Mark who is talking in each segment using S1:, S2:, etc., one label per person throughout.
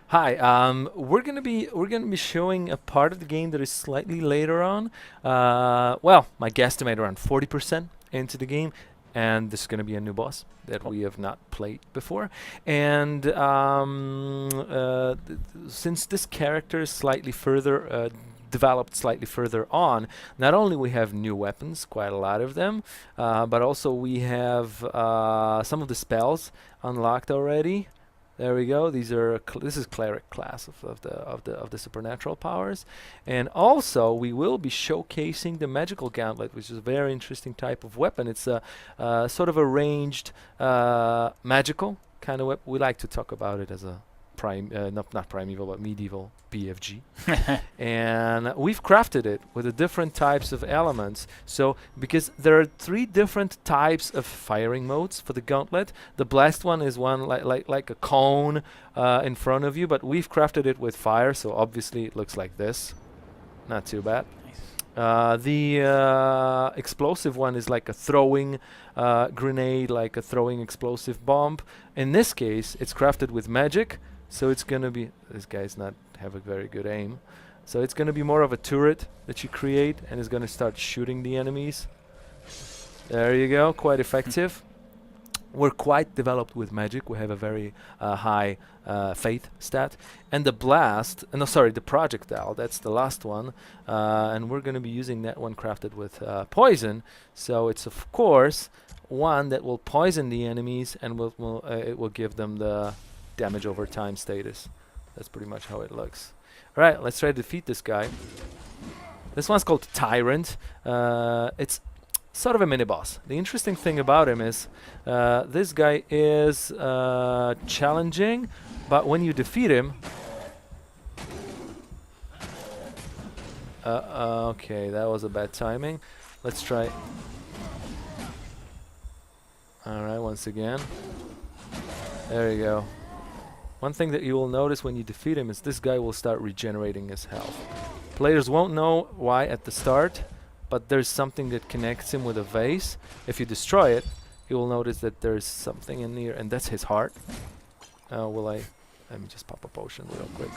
S1: Hi. We're gonna be showing a part of the game that is slightly later on. Well, my guesstimate around 40% into the game, and this is gonna be a new boss that
S2: Oh,
S1: we have not played before. And since this character is slightly further developed slightly further on, not only we have new weapons, quite a lot of them, but also we have some of the spells unlocked already. There we go. This is cleric class of the supernatural powers, and also we will be showcasing the magical gauntlet, which is a very interesting type of weapon. It's a sort of a ranged magical kind of weapon. We like to talk about it as a not primeval, but medieval BFG. And we've crafted it with the different types of elements. So because there are three different types of firing modes for the gauntlet. The blast one is one like a cone in front of you, but we've crafted it with fire, so obviously it looks like this. Not too bad.
S2: nice.
S1: The explosive one is like a throwing grenade, like a throwing explosive bomb. In this case, it's crafted with magic, so it's gonna be. This guy's not have a very good aim, so it's gonna be more of a turret that you create, and it's gonna start shooting the enemies. There you go, quite effective. We're quite developed with magic. We have a very high faith stat. And the blast, no, sorry, the projectile, that's the last one. And we're going to be using that one crafted with poison. So it's, of course, one that will poison the enemies and it will give them the damage over time status. That's pretty much how it looks. All right, let's try to defeat this guy. This one's called Tyrant. It's sort of a mini boss. The interesting thing about him is this guy is challenging, but when you defeat him, okay, that was a bad timing. Let's try. All right, once again. There you go. One thing that you will notice when you defeat him is this guy will start regenerating his health. Players won't know why at the start, but there's something that connects him with a vase. If you destroy it, you will notice that there's something in here, and that's his heart. Let me just pop a potion real quick.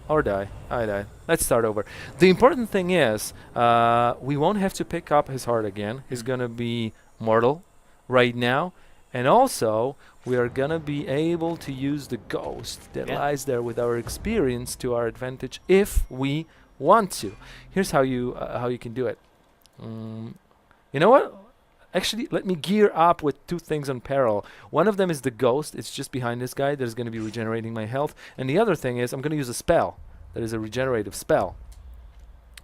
S1: Or die. I die. Let's start over. The important thing is, we won't have to pick up his heart again. He's gonna be mortal right now. And also, we are gonna be able to use the ghost that
S2: Yeah.
S1: lies there with our experience to our advantage if we want to. Here's how you can do it. You know what? Actually, let me gear up with two things on parallel. One of them is the ghost. It's just behind this guy that is going to be regenerating my health. And the other thing is I'm going to use a spell. That is a regenerative spell.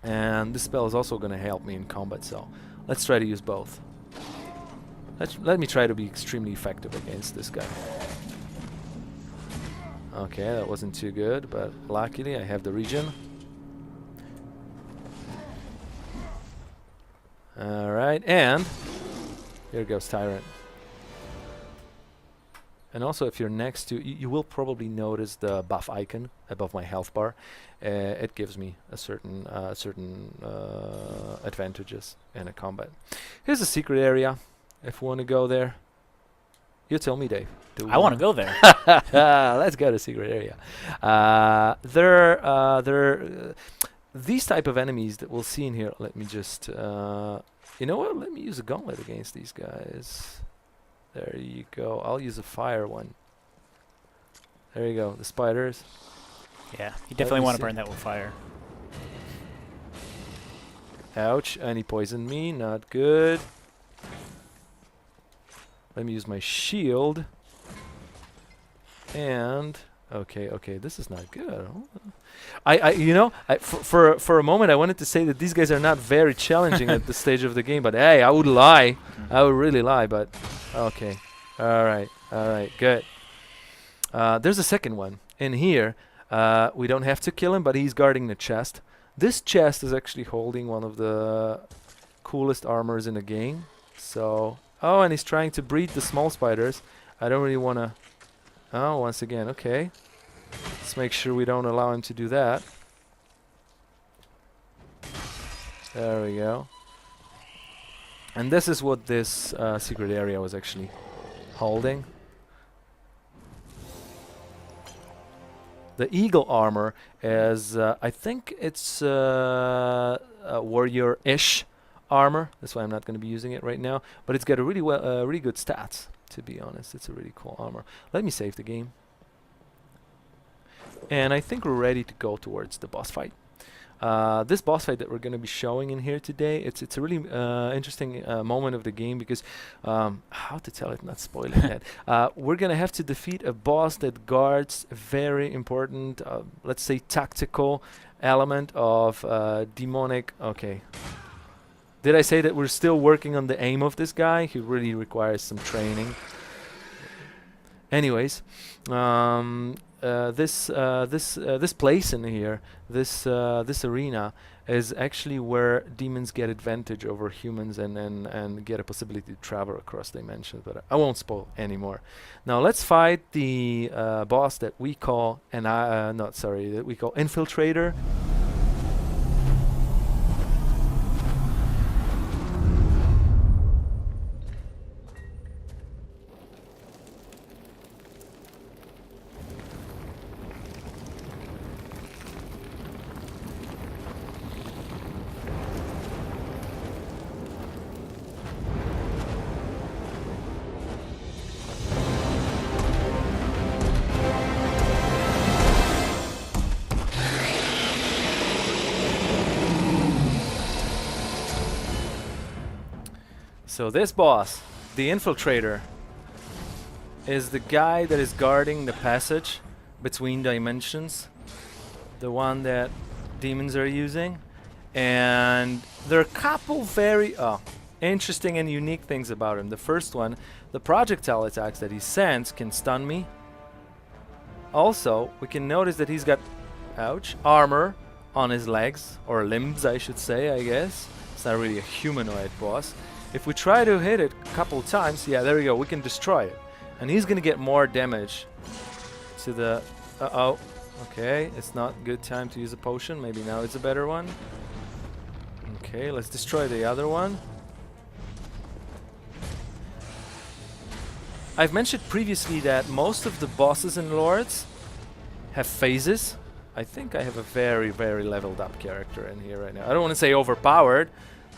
S1: And this spell is also going to help me in combat. So let's try to use both. Let me try to be extremely effective against this guy. Okay, that wasn't too good, but luckily I have the regen. Alright, and here goes Tyrant. And also, if you're next to, you will probably notice the buff icon above my health bar. It gives me a certain advantages in a combat. Here's a secret area. If we want to go there, you tell me, Dave.
S2: I want to go there.
S1: Let's go to secret area. These type of enemies that we'll see in here. Let me just, you know what? Let me use a gauntlet against these guys. There you go. I'll use a fire one. There you go. The spiders.
S2: Yeah, you definitely
S1: me
S2: want to
S1: see.
S2: burn that with fire.
S1: Ouch. And he poisoned me. Not good. Let me use my shield. And okay, this is not good. For a moment I wanted to say that these guys are not very challenging at this stage of the game, but hey, I would lie. I would really lie, but okay. All right, good. There's a second one in here. We don't have to kill him, but he's guarding the chest. This chest is actually holding one of the coolest armors in the game. So, oh, and he's trying to breed the small spiders. I don't really want to. Oh, once again, okay. Let's make sure we don't allow him to do that. There we go. And this is what this secret area was actually holding. The eagle armor is, I think it's warrior-ish armor. That's why I'm not going to be using it right now. But it's got a really good stats, to be honest. It's a really cool armor. Let me save the game. And I think we're ready to go towards the boss fight. This boss fight that we're going to be showing in here today, it's a really interesting moment of the game because, how to tell it, not spoiling that, we're going to have to defeat a boss that guards a very important, let's say, tactical element of demonic. Okay. Did I say that we're still working on the aim of this guy? He really requires some training. Anyways, this place in here, this arena, is actually where demons get advantage over humans and get a possibility to travel across dimensions. But I won't spoil anymore. Now let's fight the boss that we call that we call Infiltrator. So this boss, the Infiltrator, is the guy that is guarding the passage between dimensions, the one that demons are using. And there are a couple very interesting and unique things about him. The first one, the projectile attacks that he sends can stun me. Also, we can notice that he's got, armor on his legs, or limbs I should say, I guess. It's not really a humanoid boss. If we try to hit it a couple times, yeah, there we go, we can destroy it. And he's gonna get more damage to the... Okay, it's not a good time to use a potion. Maybe now it's a better one. Okay, let's destroy the other one. I've mentioned previously that most of the bosses and lords have phases. I think I have a very, very leveled up character in here right now. I don't want to say overpowered,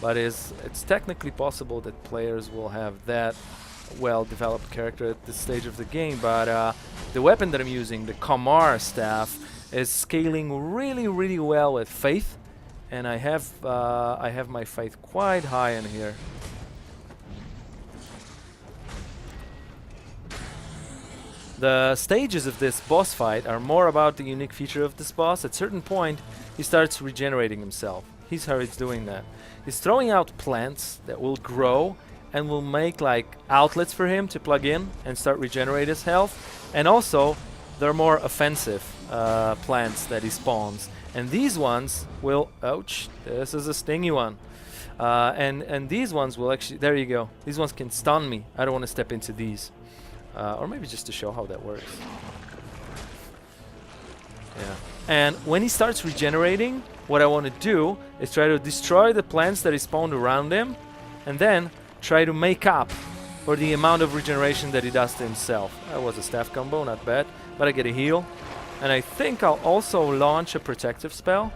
S1: but it's technically possible that players will have that well-developed character at this stage of the game. But the weapon that I'm using, the Kamar staff, is scaling really, really well with faith, and I have my faith quite high in here. The stages of this boss fight are more about the unique feature of this boss. At a certain point, he starts regenerating himself. Here's how he's doing that. He's throwing out plants that will grow and will make like outlets for him to plug in and start regenerate his health. And also, they're more offensive plants that he spawns. And these ones will... Ouch, this is a stingy one. And these ones will actually... There you go. These ones can stun me. I don't want to step into these. Or maybe just to show how that works. Yeah. And when he starts regenerating, what I want to do is try to destroy the plants that he spawned around him, and then try to make up for the amount of regeneration that he does to himself. That was a staff combo, not bad, but I get a heal. And I think I'll also launch a protective spell,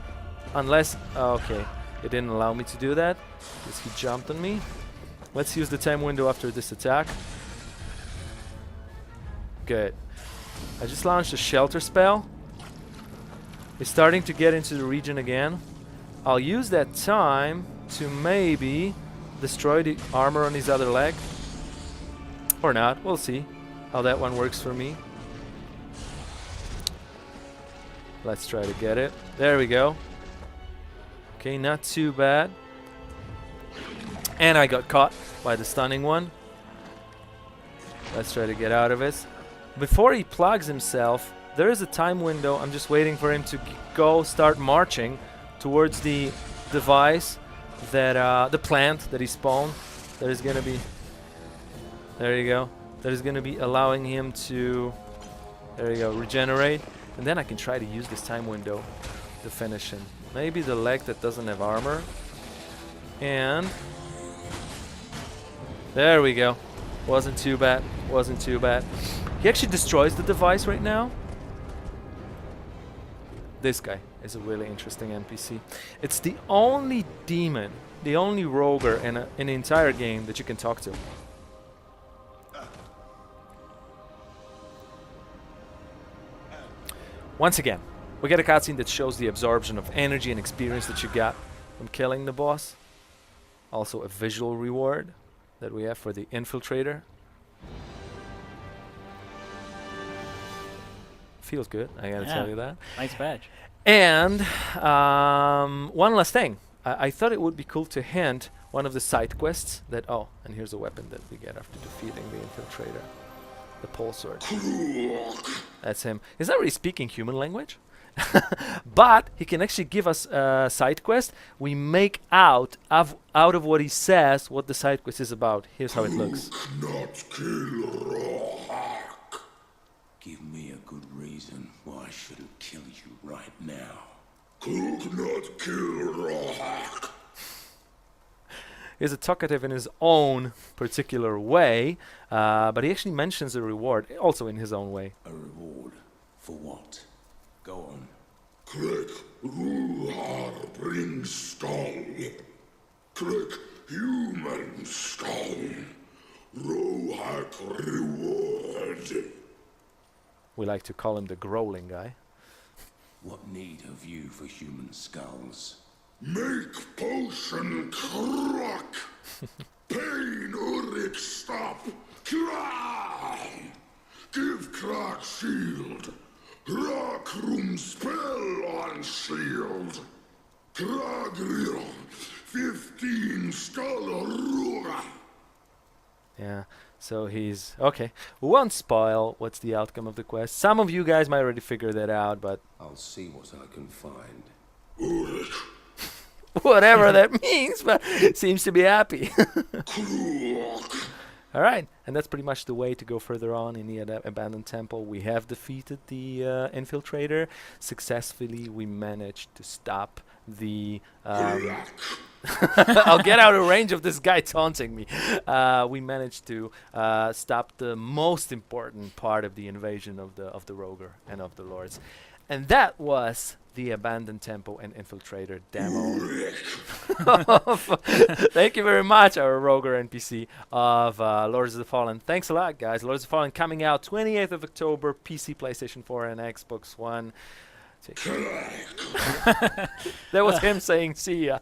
S1: unless... okay, it didn't allow me to do that, because he jumped on me. Let's use the time window after this attack. Good. I just launched a shelter spell. He's starting to get into the region again. I'll use that time to maybe destroy the armor on his other leg. Or not. We'll see how that one works for me. Let's try to get it. There we go. Okay, not too bad. And I got caught by the stunning one. Let's try to get out of it. Before he plugs himself, there is a time window. I'm just waiting for him to go start marching towards the device that the plant that he spawned. That is gonna be... There you go. That is gonna be allowing him to... There you go, regenerate. And then I can try to use this time window to finish him. Maybe the leg that doesn't have armor. And... There we go. Wasn't too bad. Wasn't too bad. He actually destroys the device right now. This guy is a really interesting NPC. It's the only demon, the only rogue in the entire game that you can talk to. Once again, we get a cutscene that shows the absorption of energy and experience that you got from killing the boss. Also a visual reward that we have for the infiltrator. Feels good, I gotta tell you that.
S2: Nice badge.
S1: And one last thing. I thought it would be cool to hint one of the side quests that, oh, and here's a weapon that we get after defeating the infiltrator. The pole sword. That's him. He's not really speaking human language. But he can actually give us a side quest. We make out of what he says what the side quest is about. Here's how it looks.
S3: Not kill Rohak. Give me a good reason why I shouldn't kill you right now. Could not kill Rohak.
S1: He's a talkative in his own particular way, but he actually mentions a reward also in his own way.
S3: A reward? For what? Go on. Click Ruhar brings skull. Click human skull. Rohak reward.
S1: We like to call him the growling guy.
S3: What need have you for human skulls? Make potion crack. Pain Urik stop. Cry. Give crack shield. Rock room spell on shield. Kragriel 15 skull ruga.
S1: Yeah, so he's okay. We won't spoil what's the outcome of the quest. Some of you guys might already figure that out, but
S3: I'll see what I can find.
S1: whatever that means, but seems to be happy. All right, and that's pretty much the way to go further on in the abandoned temple. We have defeated the infiltrator successfully. We managed to stop the. I'll get out of range of this guy taunting me. We managed to stop the most important part of the invasion of the rogue and of the lords, and that was the abandoned temple and infiltrator demo. Thank you very much, our rogue NPC of Lords of the Fallen. Thanks a lot, guys. Lords of the Fallen coming out 28th of October, PC, PlayStation 4, and Xbox One. That was him saying, see ya.